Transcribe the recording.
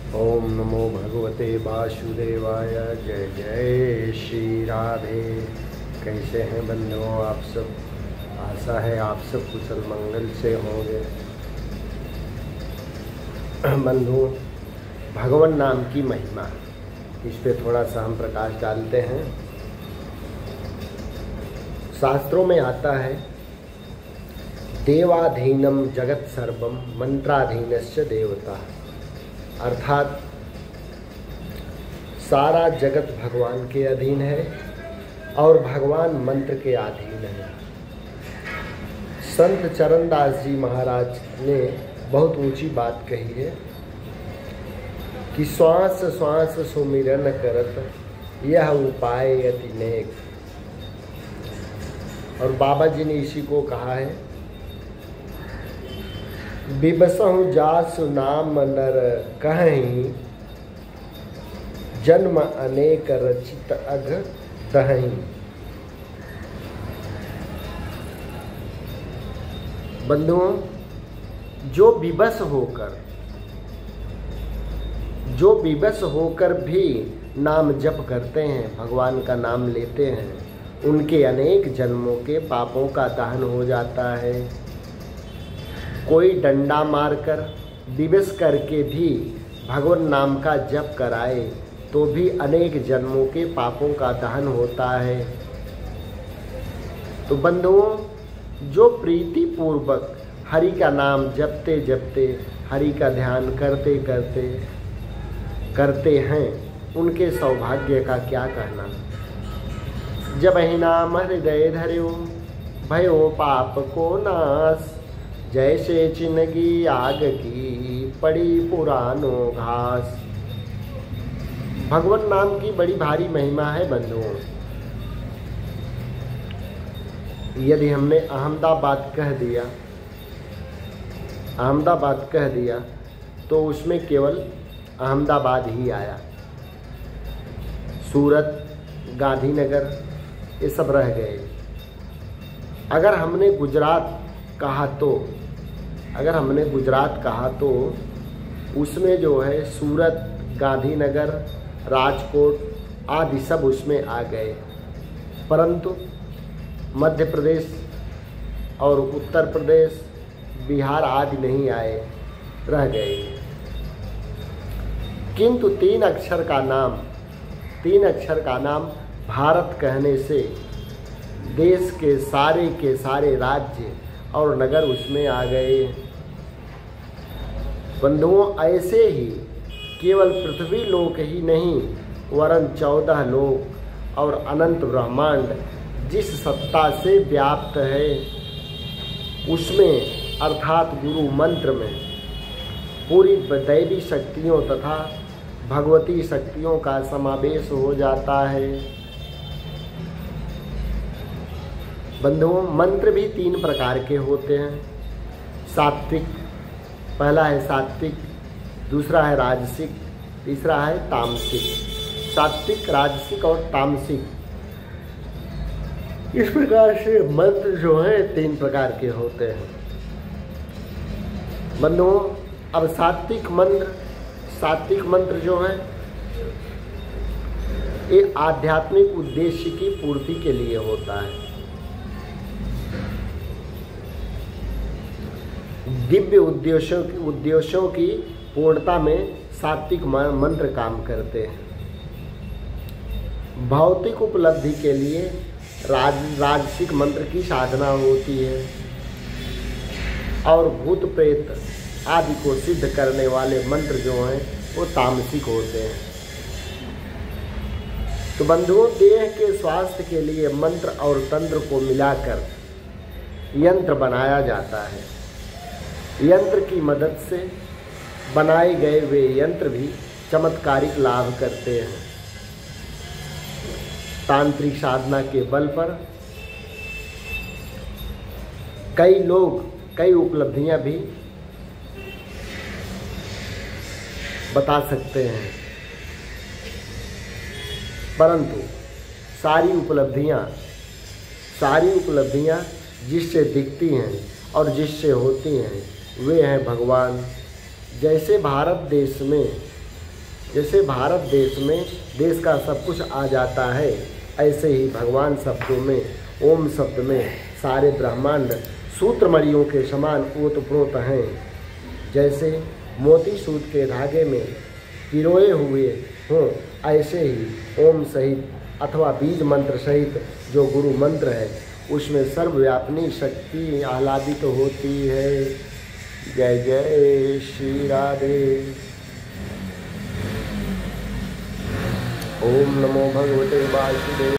ओम नमो भगवते वासुदेवाय। जय जय श्री राधे। कैसे हैं बंधुओं आप सब? आशा है आप सब कुशल मंगल से होंगे। बंधुओं, भगवान नाम की महिमा, इस पे थोड़ा सा हम प्रकाश डालते हैं। शास्त्रों में आता है, देवाधीनम जगत सर्वम मंत्राधीनस्य देवता, अर्थात सारा जगत भगवान के अधीन है और भगवान मंत्र के अधीन है। संत चरणदास जी महाराज ने बहुत ऊंची बात कही है कि श्वास श्वास सुमिरन करत यह उपाय अति नेक। और बाबा जी ने इसी को कहा है, बिबसहु जासु नाम नर कहीं, जन्म अनेक रचित अघ दहीं। बंधुओं, जो विवश होकर भी नाम जप करते हैं, भगवान का नाम लेते हैं, उनके अनेक जन्मों के पापों का दहन हो जाता है। कोई डंडा मारकर विवश करके भी भगवान नाम का जप कराए तो भी अनेक जन्मों के पापों का दहन होता है। तो बंधुओं, जो प्रीति पूर्वक हरि का नाम जपते जपते, हरि का ध्यान करते करते हैं, उनके सौभाग्य का क्या कहना। जब ही नाम हृदय धर्यो भयो पाप को नाश, जैसे चिनगी आग की पड़ी पुरानो घास। भगवान नाम की बड़ी भारी महिमा है बंधुओं। यदि हमने अहमदाबाद कह दिया तो उसमें केवल अहमदाबाद ही आया। सूरत, गांधीनगर ये सब रह गए। अगर हमने गुजरात कहा तो उसमें जो है सूरत, गांधीनगर, राजकोट आदि सब उसमें आ गए, परंतु मध्य प्रदेश और उत्तर प्रदेश, बिहार आदि नहीं आए, रह गए। किंतु तीन अक्षर का नाम भारत कहने से देश के सारे राज्य और नगर उसमें आ गए। बंधुओं, ऐसे ही केवल पृथ्वी लोक ही नहीं वरन 14 लोक और अनंत ब्रह्मांड जिस सत्ता से व्याप्त है, उसमें अर्थात गुरु मंत्र में पूरी दैवी शक्तियों तथा भगवती शक्तियों का समावेश हो जाता है। बंधुओं, मंत्र भी 3 प्रकार के होते हैं। सात्विक, पहला है सात्विक, दूसरा है राजसिक, तीसरा है तामसिक। सात्विक, राजसिक और तामसिक, इस प्रकार से मंत्र जो है 3 प्रकार के होते हैं। बंधुओं, अब सात्विक मंत्र जो है ये आध्यात्मिक उद्देश्य की पूर्ति के लिए होता है। दिव्य उद्देश्यों की पूर्णता में सात्विक मंत्र काम करते हैं। भौतिक उपलब्धि के लिए राजसिक मंत्र की साधना होती है और भूत प्रेत आदि को सिद्ध करने वाले मंत्र जो हैं वो तामसिक होते हैं। तो बंधुओं, देह के स्वास्थ्य के लिए मंत्र और तंत्र को मिलाकर यंत्र बनाया जाता है। यंत्र की मदद से बनाए गए वे यंत्र भी चमत्कारिक लाभ करते हैं। तांत्रिक साधना के बल पर कई लोग कई उपलब्धियां भी बता सकते हैं, परंतु सारी उपलब्धियां जिससे दिखती हैं और जिससे होती हैं वे हैं भगवान। जैसे भारत देश में जैसे भारत देश में देश का सब कुछ आ जाता है, ऐसे ही भगवान शब्दों में, ओम शब्द में सारे ब्रह्मांड सूत्रमणियों के समान ओतप्रोत हैं। जैसे मोती सूत के धागे में पिरोए हुए हों, ऐसे ही ओम सहित अथवा बीज मंत्र सहित जो गुरु मंत्र है उसमें सर्वव्यापिनी शक्ति आह्लादित होती है। जय जय श्री राधे। ओम नमो भगवते वासुदेव।